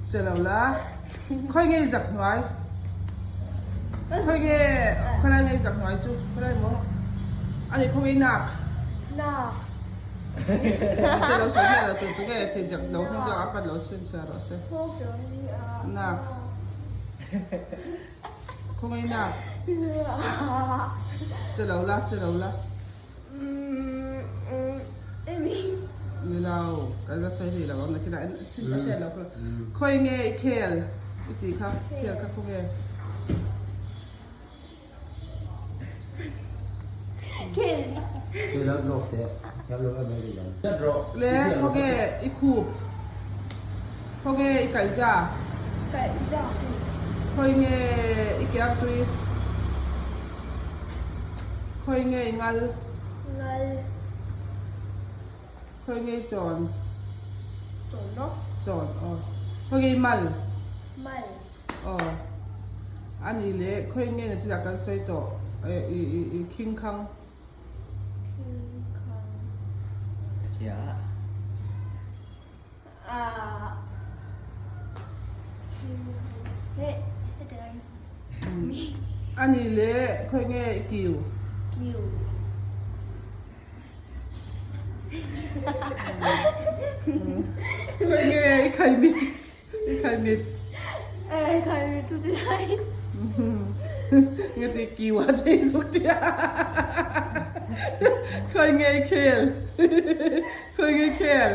เจอแล้วละค่อยเงี้ยจักหน่อยค่อยเงี้ยค่อยเงี้ยจักหน่อยจุค่อยมั้งอันนี้ค่อยหนัก这楼随便了，这个可以讲楼那个阿爸楼剩下了是。那，空位那，这楼啦，这楼啦。ไม่เราก็จะใช้ที่เราว่ามันก็ได้ที่ไม่ใช่เราก็ค่อยเงี้ยเคลอีกทีครับเคลครับค่อยเงี้ยคือแล้วโลกเตะแล้วโลกอะไรดีกันแล้วค่อยเงี้ยอีกคูบค่อยเงี้ยอีกไก่ซ่าค่อยเงี้ยอีกแกบตุยค่อยเงี้ยงัลค่อยเงี้ยจอนอ๋อค่อยเงี้ยมัลอ๋ออันนี้เลยค่อยเงี้ยจะจากการใช้ต่ออีคิงคังเชียอันนี้เลยค่อยเงี้ยกิวค่อยเงี้ยไข่มิดสุดท้ายเงี้ยตีกิวอันที่สุดที่ค่อยเงี้ยเคลค่อยเงี้ยเคล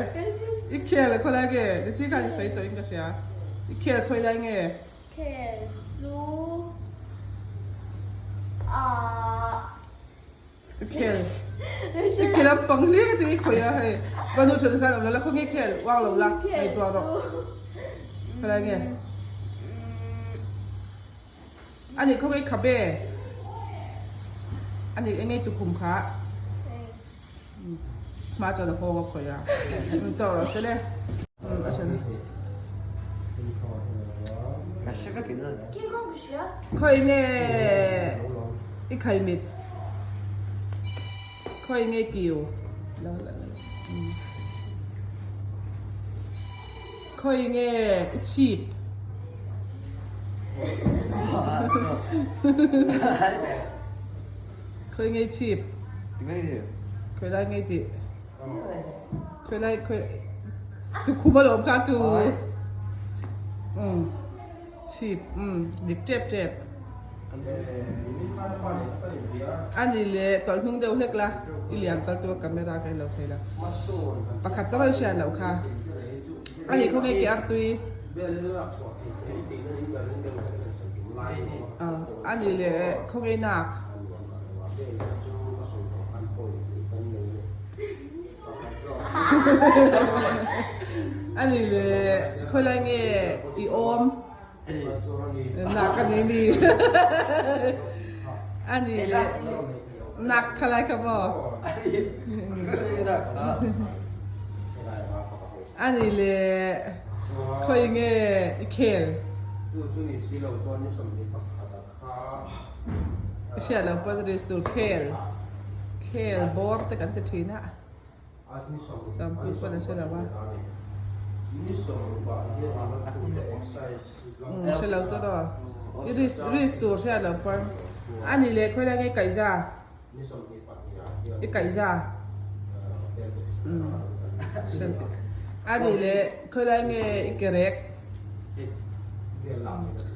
อีเคลค่อยอะไรเงี้ยเดี๋ยวที่การใช้ตัวเองก็ใช่อีเคลค่อยอะไรเงี้ยเคลอีเคลปังเลี้ยงตีค่อยอะไรบรรลุถึงขั้นแล้วค่อยเงี้ยเคลว่างลงละไอตัวเราอะไรเงี้ยอันนี้เขาเรียกคาเบ้อันนี้ไอ้นี่ตุคุมค้ามาจากละพอกับข่อยอ่ะต่อเราใช่เลยอาจารย์ข่อยเนี่ยอีไข่มิดข่อยเนี่ยกิวข่อยเนี่ยชีพเคยไงชีพเคยได้ไงติเคยได้ตุคุมาหลอมคาจูชีพดิบเจ็บอันนี้เลยตอนทุ่งเดียวเล็กละอีเลียนตอนตัวกัมเมรากันเราเคยละประคัตตัวเราเชียร์เราค่ะอันนี้เขาไงเกี่ยตุยอันนี้เลยเขาไงหนักอันนี้เลยเขาเรียกไงอีโอมหนักกันนี้ดีอันนี้เลยหนักอะไรครับหมออันนี้เลยเขาเรียกไงเคลเชื่อเราเปิดรีสตูเคลบอร์ตกันติดทีน่ะสัมผัสคนเชื่อเราว่าเชื่อเราตัวเรารีสตูเชื่อเราเปิดอันนี้เลยเขาเรียกไก่จ้าไก่จ้าอันนี้เลยเขาเรียกเร็ก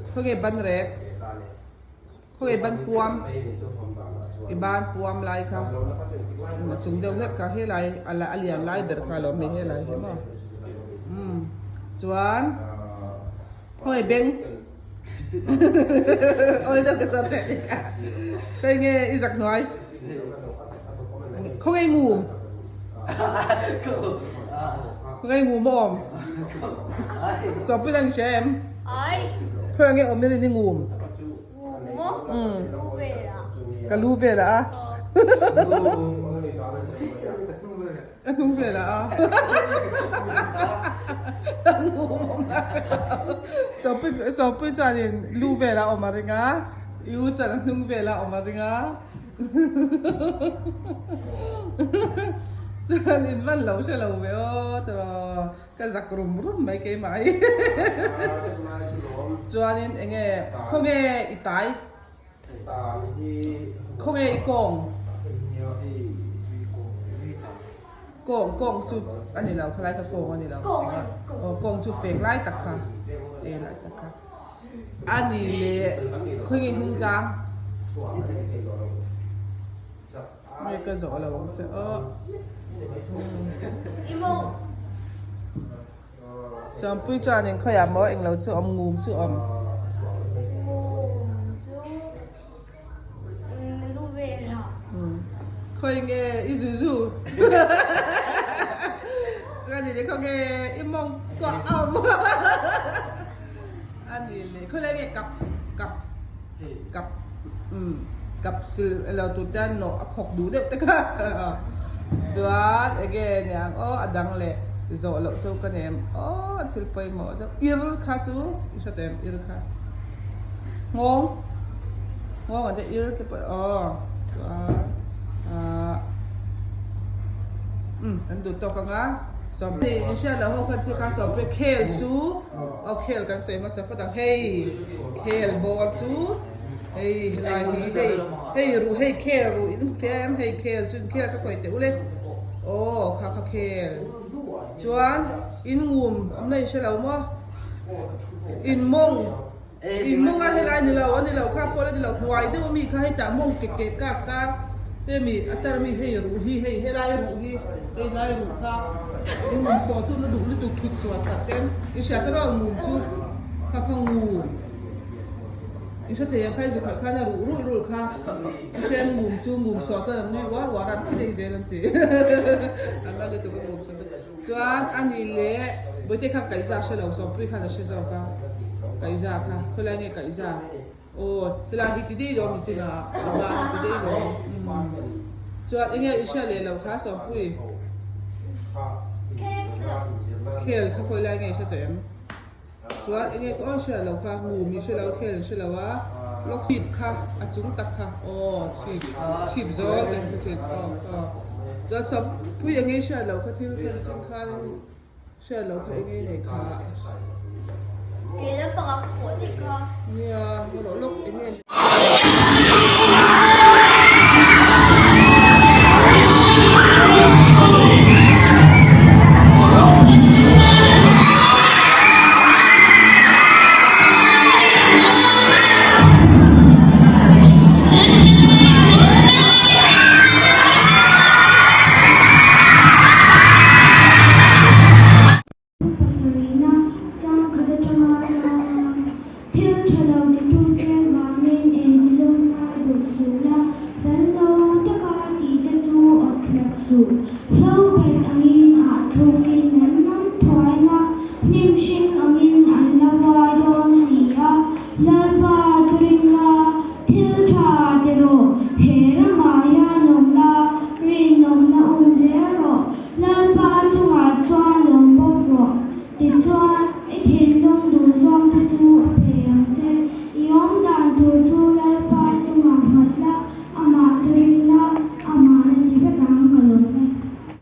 เขาเรียกบันเร็กเขาเรียกบันปวมอีบ้านปวมลายค่ะจุงเดียวเล็กค่ะให้ลายอะไรอะไรลายเด็ดค่ะเราไม่ให้ลายใช่ไหมจวนเขาเรียกเบงโอ้ยต้องกระสับใจอีกค่ะเขาเรียกอีสักหน่อยเขาเรียกงูเขาเรียกงูมอมสอบไปตั้งแชมป์เพื่อนเงี้ยอมได้เลยนี่งูก็รู้เวลารู้เวลางูมาสอบไปจานรู้เวลาออกมาดึงอ่ะยูจะรู้เวลาออกมาดึงอ่ะ chuan in van lo se lo ve o tro ka zak rum mai ke mai chuan in enge khonge itai khonge ikong kong chu ani lo khlai ka kong ani lo kong chu fek lai tak kha lai tak kha ani le khonge hung jang mai ka zo lo che Imo. sam pui chuan in khoya mo eng lo chu om ngum chu om Luvera. khoi nge izuzu ani le khoi nge imong kwa om ani le khoi le kapกับสื่อเราตุด้านโนขกดูเด็กแต่ก็จวดเอเกนอย่างอ๋อดังเลยโจเราเจ้ากันเองอ๋อทิลไปหมดอิรค่ะจูอิสเต็มอิรค่ะงอันเดียอิรก็ไปอ๋อจวดอันดูตัวกันอ่ะสอบที่อิสเราเขาคันสิการสอบไปเคลจูเอาเคลกันเสร็จมาสักพักเฮ้ยเคลบอลจูhey lai hey ru hey kel ru in kem hey kel chun kel ka koi te ule kha kel chuan in ngum amnai shelo mo in mong a helai ni lo ani lo kha pole ni lo huai de mi kha hai ta mong ke ka te mi atar mi hey ru hi hey helai ru hi hey lai ru kha in ngum so chu na du lu tu thut so ta ten i sha ta ro ngum chu kha ngumอีฉันเทียบให้สุขข้าจะรู้ค่ะเช่นงุ่มจูงุ่มสอดจะนี่ว่ารันที่ได้เจริญตีอันนั้นเลยตัวเป็นงุ่มสอดจวนอันนี้เละไม่ได้ข้าไก่ซาเชลล์สอบพี่ข้าจะเชื่อจ้าค่ะไก่ซาค่ะคนละเนี่ยไก่ซาโอ้เวลาที่ดีเราไม่ใช่ละบ้านที่ดีเราจวนอย่างเงี้ยอีฉันเลยเราค่ะสอบพี่เคลข้าคนละเนี่ยใช่ไหมจวนเองก็เชื่อเราค่ะงูมีเชื่อเราเคลเชื่อเราว่าล็อกฉีบค่ะอาจุงตักค่ะฉีบโซ่กันคือจะสอบผู้ยังไงเชื่อเราค่ะที่รู้จักจริงค่ะเชื่อเราค่ะยังไงเนี่ยค่ะ Kaya baka ko di ka.เนี่ยเราล็อกเองเนี่ยFlow by Angin at Rokin and